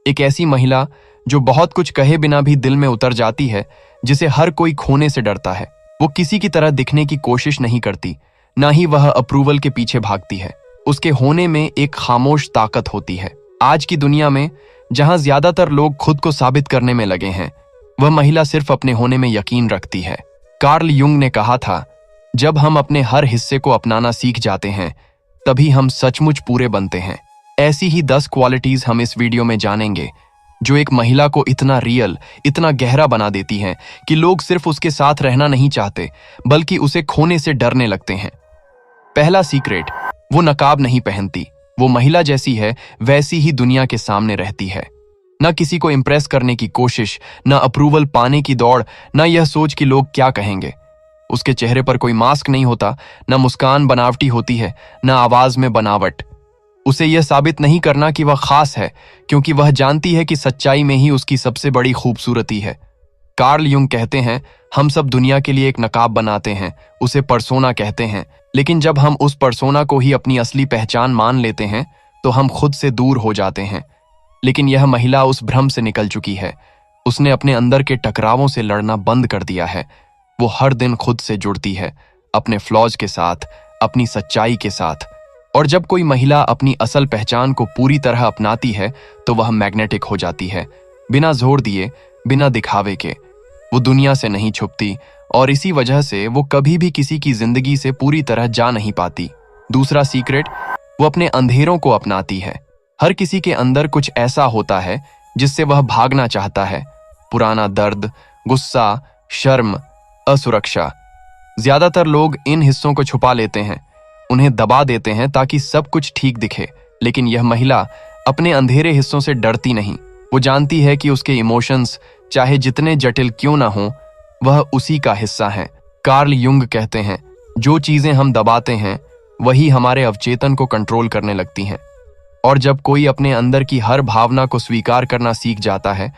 एक ऐसी महिला जो बहुत कुछ कहे बिना भी दिल में उतर जाती है, जिसे हर कोई खोने से डरता है। वो किसी की तरह दिखने की कोशिश नहीं करती, ना ही वह अप्रूवल के पीछे भागती है। उसके होने में एक खामोश ताकत होती है। आज की दुनिया में जहां ज्यादातर लोग खुद को साबित करने में लगे हैं, वह महिला सिर्फ अपने होने में यकीन रखती है। कार्ल युंग ने कहा था, जब हम अपने हर हिस्से को अपनाना सीख जाते हैं, तभी हम सचमुच पूरे बनते हैं। ऐसी ही 10 क्वालिटीज हम इस वीडियो में जानेंगे, जो एक महिला को इतना रियल, इतना गहरा बना देती हैं कि लोग सिर्फ उसके साथ रहना नहीं चाहते, बल्कि उसे खोने से डरने लगते हैं। पहला सीक्रेट, वो नकाब नहीं पहनती। वो महिला जैसी है वैसी ही दुनिया के सामने रहती है। न किसी को इंप्रेस करने की कोशिश, न अप्रूवल पाने की दौड़, न यह सोच कि लोग क्या कहेंगे। उसके चेहरे पर कोई मास्क नहीं होता, न मुस्कान बनावटी होती है, न आवाज में बनावट। उसे यह साबित नहीं करना कि वह खास है, क्योंकि वह जानती है कि सच्चाई में ही उसकी सबसे बड़ी खूबसूरती है। कार्ल युंग कहते हैं, हम सब दुनिया के लिए एक नकाब बनाते हैं, उसे पर्सोना कहते हैं। लेकिन जब हम उस पर्सोना को ही अपनी असली पहचान मान लेते हैं, तो हम खुद से दूर हो जाते हैं। लेकिन यह महिला उस भ्रम से निकल चुकी है। उसने अपने अंदर के टकरावों से लड़ना बंद कर दिया है। वो हर दिन खुद से जुड़ती है, अपने फ्लॉज के साथ, अपनी सच्चाई के साथ। और जब कोई महिला अपनी असल पहचान को पूरी तरह अपनाती है, तो वह मैग्नेटिक हो जाती है। बिना जोर दिए, बिना दिखावे के। वो दुनिया से नहीं छुपती, और इसी वजह से वो कभी भी किसी की जिंदगी से पूरी तरह जा नहीं पाती। दूसरा सीक्रेट, वो अपने अंधेरों को अपनाती है। हर किसी के अंदर कुछ ऐसा होता है जिससे वह भागना चाहता है। पुराना दर्द, गुस्सा, शर्म, असुरक्षा। ज्यादातर लोग इन हिस्सों को छुपा लेते हैं, उन्हें दबा देते हैं ताकि सब कुछ ठीक दिखे। लेकिन यह महिला अपने अंधेरे हिस्सों से डरती नहीं। वो जानती है कि उसके इमोशंस चाहे जितने जटिल क्यों ना हो, वह उसी का हिस्सा है। कार्ल युंग कहते हैं, जो चीजें हम दबाते हैं वही हमारे अवचेतन को कंट्रोल करने लगती हैं। और जब कोई अपने अंदर की हर भावना को स्वीकार करना सीख जाता है,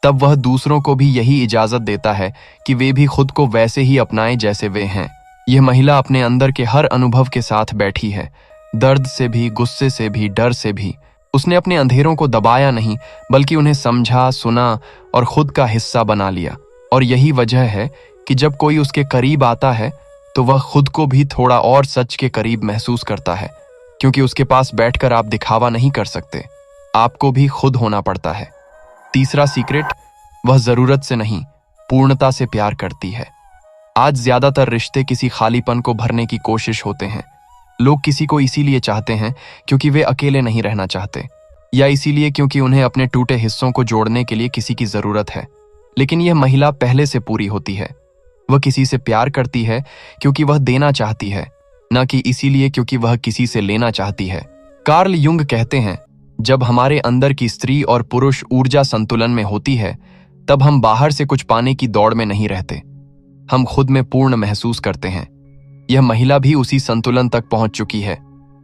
तब वह दूसरों को भी यही इजाजत देता है कि वे भी खुद को वैसे ही अपनाएं जैसे वे हैं। यह महिला अपने अंदर के हर अनुभव के साथ बैठी है, दर्द से भी, गुस्से से भी, डर से भी। उसने अपने अंधेरों को दबाया नहीं, बल्कि उन्हें समझा, सुना और खुद का हिस्सा बना लिया। और यही वजह है कि जब कोई उसके करीब आता है, तो वह खुद को भी थोड़ा और सच के करीब महसूस करता है, क्योंकि उसके पास बैठकर आप दिखावा नहीं कर सकते, आपको भी खुद होना पड़ता है। तीसरा सीक्रेट, वह जरूरत से नहीं, पूर्णता से प्यार करती है। आज ज्यादातर रिश्ते किसी खालीपन को भरने की कोशिश होते हैं। लोग किसी को इसीलिए चाहते हैं क्योंकि वे अकेले नहीं रहना चाहते, या इसीलिए क्योंकि उन्हें अपने टूटे हिस्सों को जोड़ने के लिए किसी की जरूरत है। लेकिन यह महिला पहले से पूरी होती है। वह किसी से प्यार करती है क्योंकि वह देना चाहती है, न कि इसीलिए क्योंकि वह किसी से लेना चाहती है। कार्ल युंग कहते हैं, जब हमारे अंदर की स्त्री और पुरुष ऊर्जा संतुलन में होती है, तब हम बाहर से कुछ पाने की दौड़ में नहीं रहते, हम खुद में पूर्ण महसूस करते हैं। यह महिला भी उसी संतुलन तक पहुंच चुकी है।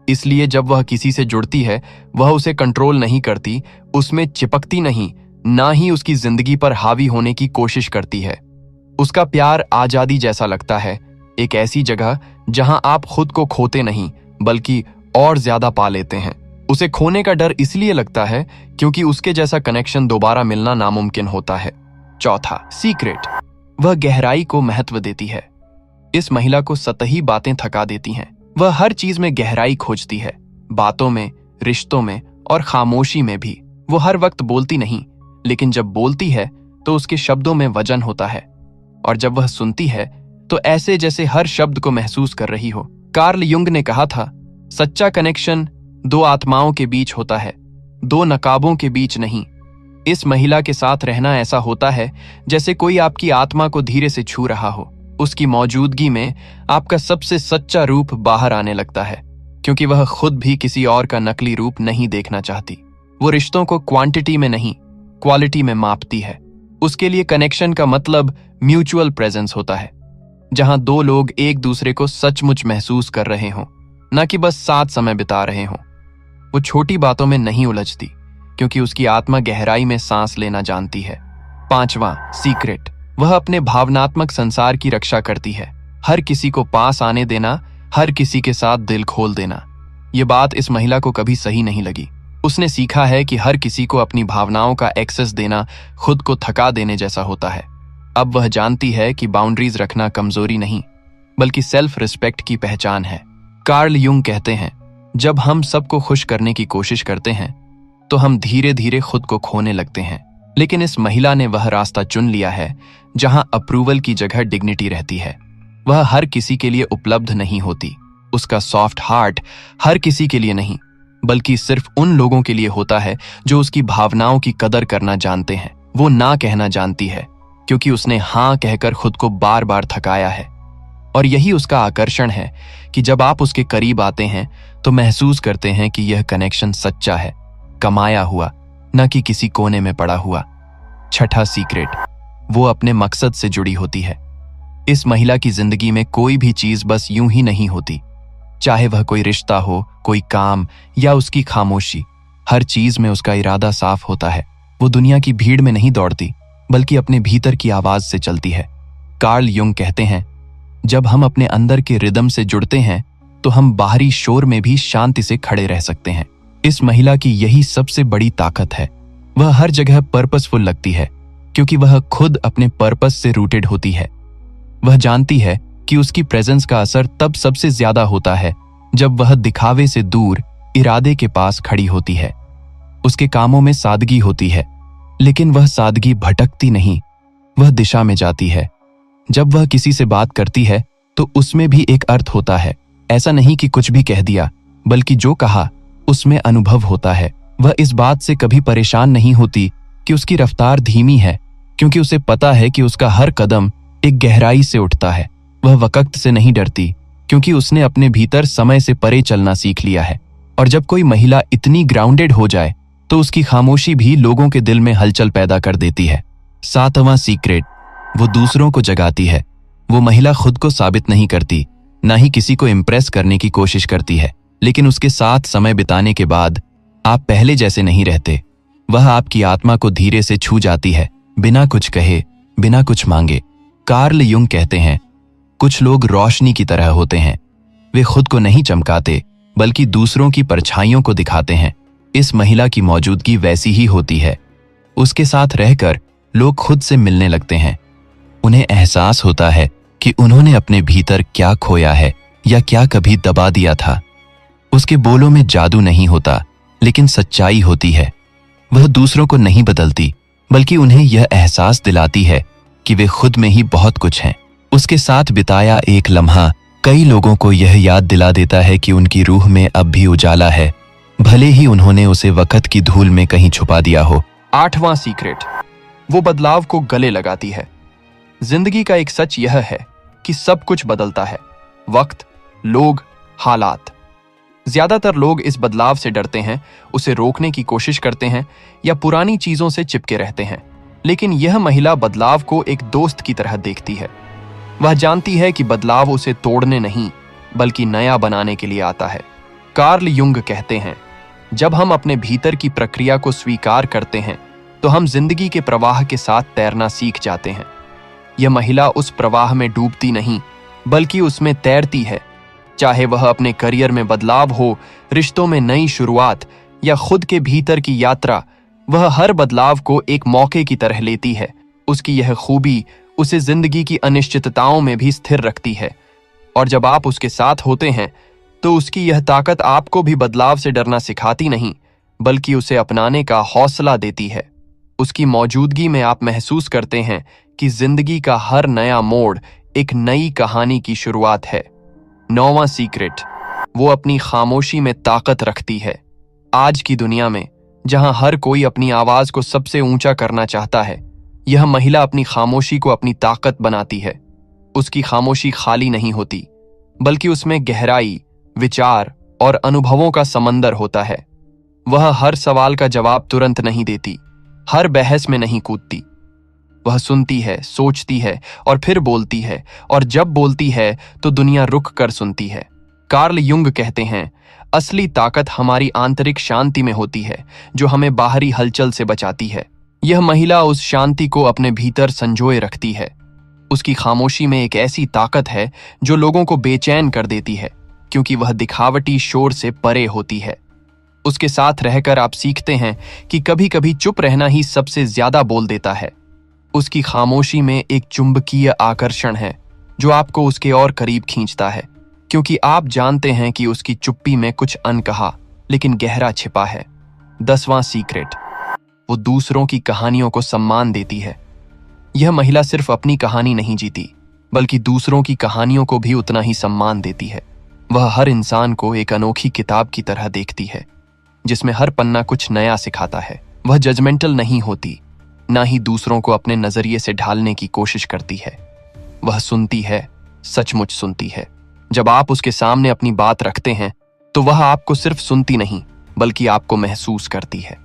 इसलिए जब वह किसी से जुड़ती है, वह उसे कंट्रोल नहीं करती, उसमें चिपकती नहीं, ना ही उसकी जिंदगी पर हावी होने की कोशिश करती है। उसका प्यार आजादी जैसा लगता है, एक ऐसी जगह जहां आप खुद को खोते नहीं, बल्कि और ज्यादा पा लेते हैं। उसे खोने का डर इसलिए लगता है क्योंकि उसके जैसा कनेक्शन दोबारा मिलना नामुमकिन होता है। चौथा सीक्रेट, वह गहराई को महत्व देती है। इस महिला को सतही बातें थका देती हैं। वह हर चीज में गहराई खोजती है, बातों में, रिश्तों में और खामोशी में भी। वो हर वक्त बोलती नहीं, लेकिन जब बोलती है तो उसके शब्दों में वजन होता है। और जब वह सुनती है तो ऐसे जैसे हर शब्द को महसूस कर रही हो। कार्ल युंग ने कहा था, सच्चा कनेक्शन दो आत्माओं के बीच होता है, दो नकाबों के बीच नहीं। इस महिला के साथ रहना ऐसा होता है जैसे कोई आपकी आत्मा को धीरे से छू रहा हो। उसकी मौजूदगी में आपका सबसे सच्चा रूप बाहर आने लगता है, क्योंकि वह खुद भी किसी और का नकली रूप नहीं देखना चाहती। वो रिश्तों को क्वांटिटी में नहीं, क्वालिटी में मापती है। उसके लिए कनेक्शन का मतलब म्यूचुअल प्रेजेंस होता है, जहां दो लोग एक दूसरे को सचमुच महसूस कर रहे हों, न कि बस साथ समय बिता रहे हों। वो छोटी बातों में नहीं उलझती, क्योंकि उसकी आत्मा गहराई में सांस लेना जानती है। पांचवां सीक्रेट, वह अपने भावनात्मक संसार की रक्षा करती है। हर किसी को पास आने देना, हर किसी के साथ दिल खोल देना। ये बात इस महिला को कभी सही नहीं लगी। उसने सीखा है कि हर किसी को अपनी भावनाओं का एक्सेस देना खुद को थका देने जैसा होता है। अब वह जानती है कि बाउंड्रीज रखना कमजोरी नहीं, बल्कि सेल्फ रिस्पेक्ट की पहचान है। कार्ल युंग कहते हैं, जब हम सबको खुश करने की कोशिश करते हैं तो हम धीरे धीरे खुद को खोने लगते हैं। लेकिन इस महिला ने वह रास्ता चुन लिया है जहां अप्रूवल की जगह डिग्निटी रहती है। वह हर किसी के लिए उपलब्ध नहीं होती। उसका सॉफ्ट हार्ट हर किसी के लिए नहीं, बल्कि सिर्फ उन लोगों के लिए होता है जो उसकी भावनाओं की कदर करना जानते हैं। वो ना कहना जानती है क्योंकि उसने हाँ कहकर खुद को बार बार थकाया है। और यही उसका आकर्षण है कि जब आप उसके करीब आते हैं तो महसूस करते हैं कि यह कनेक्शन सच्चा है, कमाया हुआ, न कि किसी कोने में पड़ा हुआ। छठा सीक्रेट, वो अपने मकसद से जुड़ी होती है। इस महिला की जिंदगी में कोई भी चीज बस यूं ही नहीं होती, चाहे वह कोई रिश्ता हो, कोई काम या उसकी खामोशी। हर चीज में उसका इरादा साफ होता है। वो दुनिया की भीड़ में नहीं दौड़ती, बल्कि अपने भीतर की आवाज से चलती है। कार्ल युंग कहते हैं, जब हम अपने अंदर के रिदम से जुड़ते हैं तो हम बाहरी शोर में भी शांति से खड़े रह सकते हैं। इस महिला की यही सबसे बड़ी ताकत है। वह हर जगह पर्पसफुल लगती है क्योंकि वह खुद अपने पर्पस से रूटेड होती है। वह जानती है कि उसकी प्रेजेंस का असर तब सबसे ज्यादा होता है जब वह दिखावे से दूर इरादे के पास खड़ी होती है। उसके कामों में सादगी होती है, लेकिन वह सादगी भटकती नहीं, वह दिशा में जाती है। जब वह किसी से बात करती है तो उसमें भी एक अर्थ होता है। ऐसा नहीं कि कुछ भी कह दिया, बल्कि जो कहा उसमें अनुभव होता है। वह इस बात से कभी परेशान नहीं होती कि उसकी रफ्तार धीमी है, क्योंकि उसे पता है कि उसका हर कदम एक गहराई से उठता है। वह वक्त से नहीं डरती क्योंकि उसने अपने भीतर समय से परे चलना सीख लिया है। और जब कोई महिला इतनी ग्राउंडेड हो जाए तो उसकी खामोशी भी लोगों के दिल में हलचल पैदा कर देती है। सातवां सीक्रेट, वो दूसरों को जगाती है। वो महिला खुद को साबित नहीं करती, ना ही किसी को इम्प्रेस करने की कोशिश करती है, लेकिन उसके साथ समय बिताने के बाद आप पहले जैसे नहीं रहते। वह आपकी आत्मा को धीरे से छू जाती है, बिना कुछ कहे, बिना कुछ मांगे। कार्ल युंग कहते हैं, कुछ लोग रोशनी की तरह होते हैं। वे खुद को नहीं चमकाते, बल्कि दूसरों की परछाइयों को दिखाते हैं। इस महिला की मौजूदगी वैसी ही होती है। उसके साथ रहकर लोग खुद से मिलने लगते हैं। उन्हें एहसास होता है कि उन्होंने अपने भीतर क्या खोया है या क्या कभी दबा दिया था। उसके बोलों में जादू नहीं होता, लेकिन सच्चाई होती है। वह दूसरों को नहीं बदलती, बल्कि उन्हें यह एहसास दिलाती है कि वे खुद में ही बहुत कुछ हैं। उसके साथ बिताया एक लम्हा कई लोगों को यह याद दिला देता है कि उनकी रूह में अब भी उजाला है, भले ही उन्होंने उसे वक्त की धूल में कहीं छुपा दिया हो। आठवां सीक्रेट, वो बदलाव को गले लगाती है। जिंदगी का एक सच यह है कि सब कुछ बदलता है, वक्त, लोग, हालात। ज्यादातर लोग इस बदलाव से डरते हैं, उसे रोकने की कोशिश करते हैं या पुरानी चीजों से चिपके रहते हैं। लेकिन यह महिला बदलाव को एक दोस्त की तरह देखती है। वह जानती है कि बदलाव उसे तोड़ने नहीं, बल्कि नया बनाने के लिए आता है। कार्ल युंग कहते हैं, जब हम अपने भीतर की प्रक्रिया को स्वीकार करते हैं तो हम जिंदगी के प्रवाह के साथ तैरना सीख जाते हैं। यह महिला उस प्रवाह में डूबती नहीं, बल्कि उसमें तैरती है। चाहे वह अपने करियर में बदलाव हो, रिश्तों में नई शुरुआत या खुद के भीतर की यात्रा, वह हर बदलाव को एक मौके की तरह लेती है। उसकी यह खूबी उसे जिंदगी की अनिश्चितताओं में भी स्थिर रखती है। और जब आप उसके साथ होते हैं तो उसकी यह ताकत आपको भी बदलाव से डरना सिखाती नहीं, बल्कि उसे अपनाने का हौसला देती है। उसकी मौजूदगी में आप महसूस करते हैं कि जिंदगी का हर नया मोड़ एक नई कहानी की शुरुआत है। नौवां सीक्रेट, वो अपनी खामोशी में ताकत रखती है। आज की दुनिया में जहां हर कोई अपनी आवाज को सबसे ऊंचा करना चाहता है, यह महिला अपनी खामोशी को अपनी ताकत बनाती है। उसकी खामोशी खाली नहीं होती, बल्कि उसमें गहराई, विचार और अनुभवों का समंदर होता है। वह हर सवाल का जवाब तुरंत नहीं देती, हर बहस में नहीं कूदती। वह सुनती है, सोचती है और फिर बोलती है, और जब बोलती है तो दुनिया रुक कर सुनती है। कार्ल युंग कहते हैं, असली ताकत हमारी आंतरिक शांति में होती है, जो हमें बाहरी हलचल से बचाती है। यह महिला उस शांति को अपने भीतर संजोए रखती है। उसकी खामोशी में एक ऐसी ताकत है जो लोगों को बेचैन कर देती है, क्योंकि वह दिखावटी शोर से परे होती है। उसके साथ रहकर आप सीखते हैं कि कभी कभी चुप रहना ही सबसे ज्यादा बोल देता है। उसकी खामोशी में एक चुंबकीय आकर्षण है जो आपको उसके और करीब खींचता है, क्योंकि आप जानते हैं कि उसकी चुप्पी में कुछ अनकहा लेकिन गहरा छिपा है। 10वां सीक्रेट, वो दूसरों की कहानियों को सम्मान देती है। यह महिला सिर्फ अपनी कहानी नहीं जीती, बल्कि दूसरों की कहानियों को भी उतना ही सम्मान देती है। वह हर इंसान को एक अनोखी किताब की तरह देखती है, जिसमें हर पन्ना कुछ नया सिखाता है। वह जजमेंटल नहीं होती, ना ही दूसरों को अपने नजरिए से ढालने की कोशिश करती है। वह सुनती है, सचमुच सुनती है। जब आप उसके सामने अपनी बात रखते हैं तो वह आपको सिर्फ सुनती नहीं, बल्कि आपको महसूस करती है।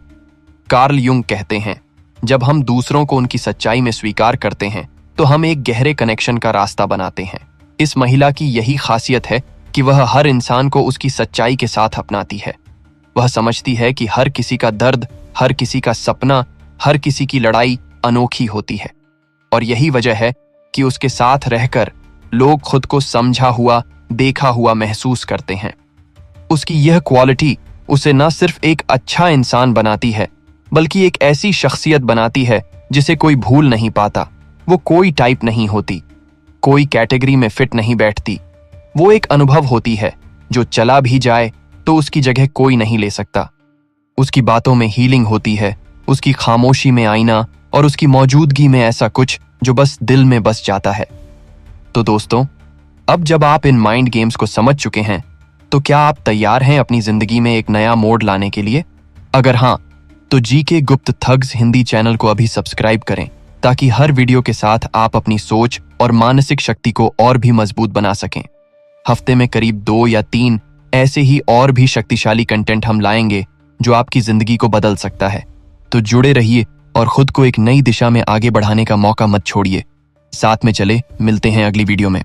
कार्ल युंग कहते हैं, जब हम दूसरों को उनकी सच्चाई में स्वीकार करते हैं तो हम एक गहरे कनेक्शन का रास्ता बनाते हैं। इस महिला की यही खासियत है कि वह हर इंसान को उसकी सच्चाई के साथ अपनाती है। वह समझती है कि हर किसी का दर्द, हर किसी का सपना, हर किसी की लड़ाई अनोखी होती है, और यही वजह है कि उसके साथ रहकर लोग खुद को समझा हुआ, देखा हुआ महसूस करते हैं। उसकी यह क्वालिटी उसे न सिर्फ एक अच्छा इंसान बनाती है, बल्कि एक ऐसी शख्सियत बनाती है जिसे कोई भूल नहीं पाता। वो कोई टाइप नहीं होती, कोई कैटेगरी में फिट नहीं बैठती। वो एक अनुभव होती है जो चला भी जाए तो उसकी जगह कोई नहीं ले सकता। उसकी बातों में हीलिंग होती है, उसकी खामोशी में आईना, और उसकी मौजूदगी में ऐसा कुछ जो बस दिल में बस जाता है। तो दोस्तों, अब जब आप इन माइंड गेम्स को समझ चुके हैं, तो क्या आप तैयार हैं अपनी जिंदगी में एक नया मोड़ लाने के लिए? अगर हाँ, तो जीके गुप्त थग्स हिंदी चैनल को अभी सब्सक्राइब करें, ताकि हर वीडियो के साथ आप अपनी सोच और मानसिक शक्ति को और भी मजबूत बना सकें। हफ्ते में करीब 2 या 3 ऐसे ही और भी शक्तिशाली कंटेंट हम लाएंगे जो आपकी जिंदगी को बदल सकता है। तो जुड़े रहिए और खुद को एक नई दिशा में आगे बढ़ाने का मौका मत छोड़िए। साथ में चले, मिलते हैं अगली वीडियो में।